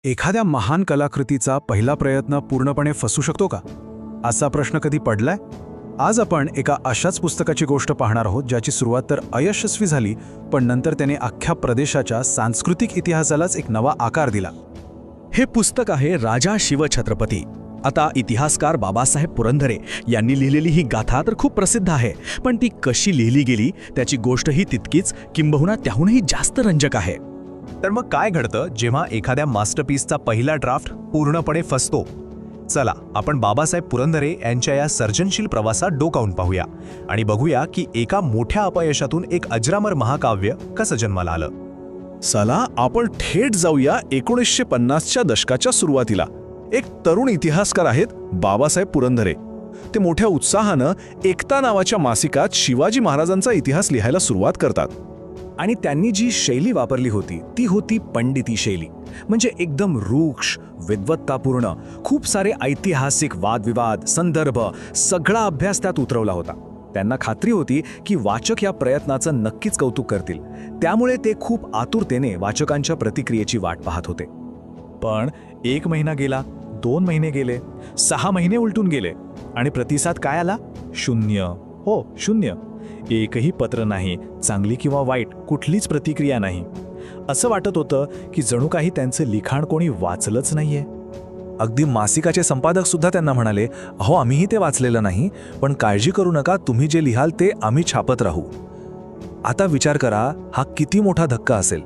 एखाद्या महान कलाकृतीचा पहिला प्रयत्न पूर्णपणे फसू शकतो का? असा प्रश्न कधी पडलाय? आज आपण एका अशाच पुस्तकाची गोष्ट पाहणार आहोत, ज्याची सुरुवात तर अयशस्वी झाली, पण नंतर त्याने अख्ख्या प्रदेशाच्या सांस्कृतिक इतिहासालाच एक नवा आकार दिला. हे पुस्तक आहे राजा शिवछत्रपती. आता इतिहासकार बाबासाहेब पुरंदरे यांनी लिहिलेली ही गाथा तर खूप प्रसिद्ध आहे, पण ती कशी लिहिली गेली त्याची गोष्टही तितकीच, किंबहुना त्याहूनही जास्त रंजक आहे. तर मग काय घडतं जेव्हा एखाद्या मास्टरपीसचा पहिला ड्राफ्ट पूर्णपणे फसतो? चला आपण बाबासाहेब पुरंदरे यांच्या या सर्जनशील प्रवासात डोकावून पाहूया आणि बघूया की एका मोठ्या अपयशातून एक अजरामर महाकाव्य कसं जन्माला आलं. चला आपण थेट जाऊया 1950च्या दशकाच्या सुरुवातीला. एक तरुण इतिहासकार आहेत बाबासाहेब पुरंदरे. ते मोठ्या उत्साहानं एकता नावाच्या मासिकात शिवाजी महाराजांचा इतिहास लिहायला सुरुवात करतात. आणि त्यांनी जी शैली वापरली होती ती होती पंडिती शैली. म्हणजे एकदम रूक्ष, विद्वत्तापूर्ण, खूप सारे ऐतिहासिक वादविवाद, संदर्भ, सगळा अभ्यास त्यात उतरवला होता. त्यांना खात्री होती की वाचक या प्रयत्नाचं नक्कीच कौतुक करतील, त्यामुळे ते खूप आतुरतेने वाचकांच्या प्रतिक्रियेची वाट पाहत होते. पण 1 महिना गेला, 2 महिने गेले, 6 महिने उलटून गेले आणि प्रतिसाद काय आला? 0. हो, 0. एकही पत्र नाही, चांगली किंवा वाईट कुठलीच प्रतिक्रिया नाही. असं वाटत होतं की जणू काही त्यांचं लिखाण कोणी वाचलंच नाहीये. अगदी मासिकाचे संपादक सुद्धा त्यांना म्हणाले, अहो आम्हीही ते वाचलेलं नाही, पण काळजी करू नका, तुम्ही जे लिहाल ते आम्ही छापत राहू. आता विचार करा, हा किती मोठा धक्का असेल.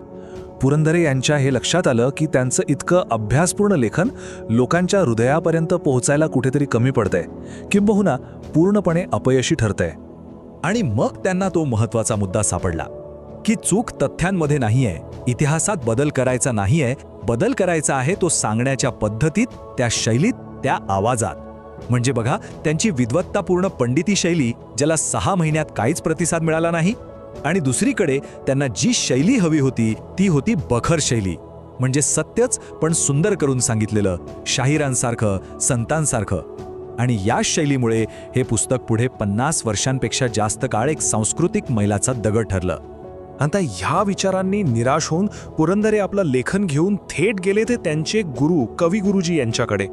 पुरंदरे यांच्या हे लक्षात आलं की त्यांचं इतकं अभ्यासपूर्ण लेखन लोकांच्या हृदयापर्यंत पोहोचायला कुठेतरी कमी पडतंय, किंबहुना पूर्णपणे अपयशी ठरतंय. आणि मग त्यांना तो महत्त्वाचा मुद्दा सापडला की चूक तथ्यांमध्ये नाहीये, इतिहासात बदल करायचा नाहीये, बदल करायचा आहे तो सांगण्याच्या पद्धतीत, त्या शैलीत, त्या आवाजात. म्हणजे बघा, त्यांची विद्वत्तापूर्ण पंडिती शैली, ज्याला 6 महिन्यात काहीच प्रतिसाद मिळाला नाही, आणि दुसरीकडे त्यांना जी शैली हवी होती ती होती बखर शैली. म्हणजे सत्यच पण सुंदर करून सांगितलेलं, शाहिरांसारखं, संतांसारखं. आणि या शैलीमुळे हे पुस्तक पुढे 50 वर्षांपेक्षा जास्त काळ एक सांस्कृतिक मैलाचा दगड ठरलं. आता ह्या विचारांनी निराश होऊन पुरंदरे आपलं लेखन घेऊन थेट गेले ते त्यांचे गुरु कवी गुरुजी यांच्याकडे.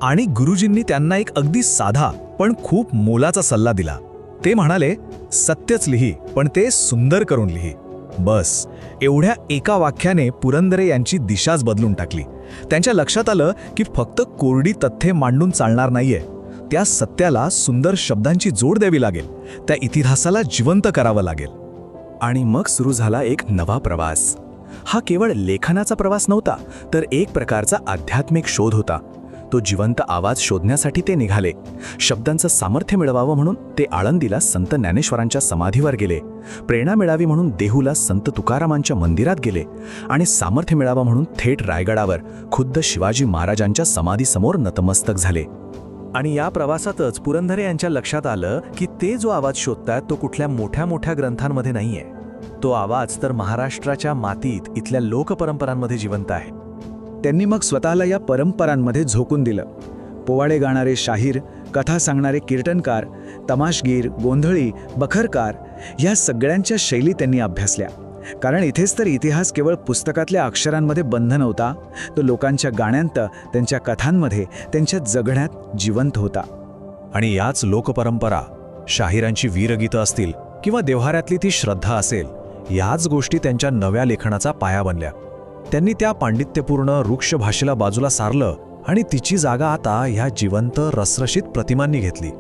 आणि गुरुजींनी त्यांना एक अगदी साधा पण खूप मोलाचा सल्ला दिला. ते म्हणाले, सत्यच लिही, पण ते सुंदर करून लिही. बस एवढ्या एका वाक्याने पुरंदरे यांची दिशाच बदलून टाकली. त्यांच्या लक्षात आलं की फक्त कोरडी तथ्ये मांडून चालणार नाहीये, त्या सत्याला सुंदर शब्दांची जोड द्यावी लागेल, त्या इतिहासाला जिवंत करावं लागेल. आणि मग सुरू झाला एक नवा प्रवास. हा केवळ लेखनाचा प्रवास नव्हता, तर एक प्रकारचा आध्यात्मिक शोध होता. तो जिवंत आवाज शोधण्यासाठी ते निघाले. शब्दांचं सामर्थ्य मिळवावं म्हणून ते आळंदीला संत ज्ञानेश्वरांच्या समाधीवर गेले, प्रेरणा मिळावी म्हणून देहूला संत तुकारामांच्या मंदिरात गेले, आणि सामर्थ्य मिळावं म्हणून थेट रायगडावर खुद्द शिवाजी महाराजांच्या समाधीसमोर नतमस्तक झाले. आणि या प्रवासातच पुरंदरे यांच्या लक्षात आलं की ते जो आवाज शोधतात तो कुठल्या मोठ्या मोठ्या ग्रंथांमध्ये नाहीये. तो आवाज तर महाराष्ट्राच्या मातीत, इथल्या लोकपरंपरांमध्ये जिवंत आहे. त्यांनी मग स्वतःला या परंपरांमध्ये झोकून दिलं. पोवाडे गाणारे शाहीर, कथा सांगणारे कीर्तनकार, तमाशगीर, गोंधळी, बखरकार, या सगळ्यांच्या शैली त्यांनी अभ्यासल्या. कारण इथेच तर इतिहास केवळ पुस्तकातल्या अक्षरांमध्ये बंध नव्हता, तो लोकांच्या गाण्यांत, त्यांच्या कथांमध्ये, त्यांच्या जगण्यात जिवंत होता. आणि याच लोकपरंपरा, शाहिरांची वीरगीतं असतील किंवा देव्हाऱ्यातली ती श्रद्धा असेल, याच गोष्टी त्यांच्या नव्या लेखनाचा पाया बनल्या. त्यांनी त्या पांडित्यपूर्ण वृक्ष भाषेला बाजूला सारलं आणि तिची जागा आता ह्या जिवंत रसरशीत प्रतिमांनी घेतली.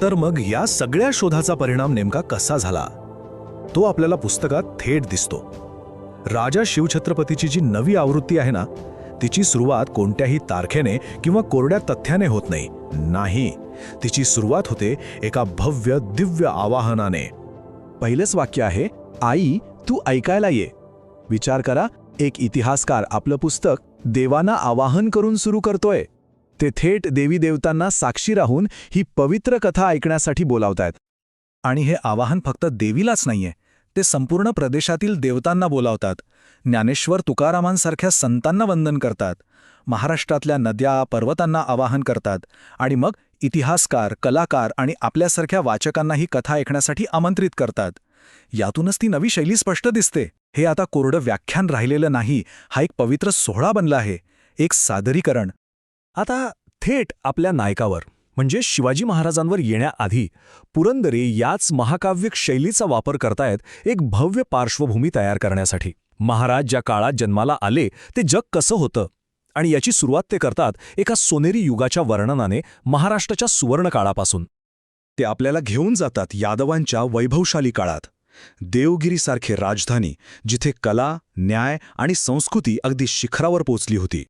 तर मग या सगळ्या शोधाचा परिणाम नेमका कसा झाला तो आपल्याला पुस्तकात थेट दिसतो. राजा शिवछत्रपतीची जी नवी आवृत्ती आहे ना, तिची सुरुवात कोणत्याही तारखेने किंवा कोरड्या तथ्याने होत नाही. नाही, तिची सुरुवात होते एका भव्य दिव्य आवाहनाने. पहिलंच वाक्य आहे, आई तू ऐकायला ये. विचार करा, एक इतिहासकार आपलं पुस्तक देवांना आवाहन करून सुरू करतोय. ते थेट देवी देवतांना साक्षी राहून ही पवित्र कथा ऐकण्यासाठी बोलावतायत. आणि हे आवाहन फक्त देवीलाच नाहीये, ते संपूर्ण प्रदेशातील देवतांना बोलावतात. ज्ञानेश्वर तुकारामांसारख्या संतांना वंदन करतात. महाराष्ट्रातल्या नद्या, पर्वतांना आवाहन करतात. आणि मग इतिहासकार, कलाकार आणि आपल्यासारख्या वाचकांना ही कथा ऐकण्यासाठी आमंत्रित करतात. यातूनच ती नवी शैली स्पष्ट दिसते. हे आता कोरडं व्याख्यान राहिलेलं नाही, हा एक पवित्र सोहळा बनला आहे. एक सादरीकरण. आता थेट आपल्या नायकावर म्हणजे शिवाजी महाराजांवर येण्याआधी पुरंदरे याच महाकाव्यिक शैलीचा वापर करतायत एक भव्य पार्श्वभूमी तयार करण्यासाठी. महाराज ज्या काळात जन्माला आले ते जग कसं होतं आणि याची सुरुवात ते करतात एका सोनेरी युगाच्या वर्णनाने महाराष्ट्राच्या सुवर्ण काळापासून. ते आपल्याला घेऊन जातात यादवांच्या वैभवशाली काळात. देवगिरीसारखे राजधानी जिथे कला, न्याय आणि संस्कृती अगदी शिखरावर पोचली होती.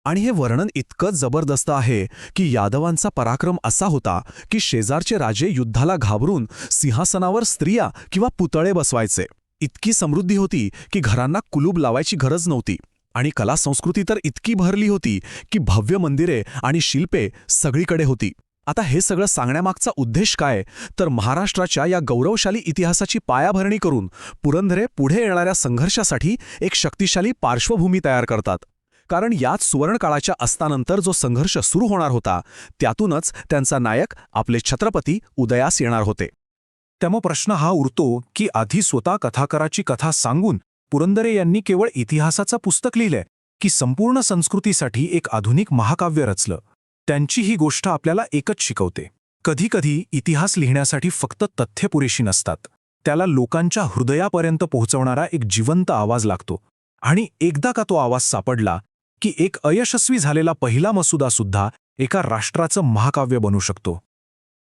आणि हे वर्णन इतकं जबरदस्त आहे की यादवांचा पराक्रम असा होता की शेजारचे राजे युद्धाला घाबरून सिंहासनावर स्त्रिया किंवा पुतळे बसवायचे. इतकी समृद्धी होती की घरांना कुलूप लावायची गरज नव्हती. आणि कला संस्कृती तर इतकी भरली होती की भव्य मंदिरे आणि शिल्पे सगळीकडे होती. आता हे सगळं सांगण्यामागचा उद्देश काय, तर महाराष्ट्राच्या या गौरवशाली इतिहासाची पायाभरणी करून पुरंदरे पुढे येणाऱ्या संघर्षासाठी एक शक्तिशाली पार्श्वभूमी तयार करतात. कारण याच सुवर्णकाळाच्या अस्तानंतर जो संघर्ष सुरू होणार होता त्यातूनच त्यांचा नायक आपले छत्रपती उदयास येणार होते. त्यामुळे प्रश्न हा उरतो की आधी स्वतः कथाकाराची कथा सांगून पुरंदरे यांनी केवळ इतिहासाचं पुस्तक लिहिलंय की संपूर्ण संस्कृतीसाठी एक आधुनिक महाकाव्य रचलं. त्यांची ही गोष्ट आपल्याला एकच शिकवते, कधीकधी इतिहास लिहिण्यासाठी फक्त तथ्य पुरेशी नसतात, त्याला लोकांच्या हृदयापर्यंत पोहोचवणारा एक जिवंत आवाज लागतो. आणि एकदा का तो आवाज सापडला की एक अयशस्वी झालेला पहिला मसुदा सुद्धा एका राष्ट्राचं महाकाव्य बनू शकतो.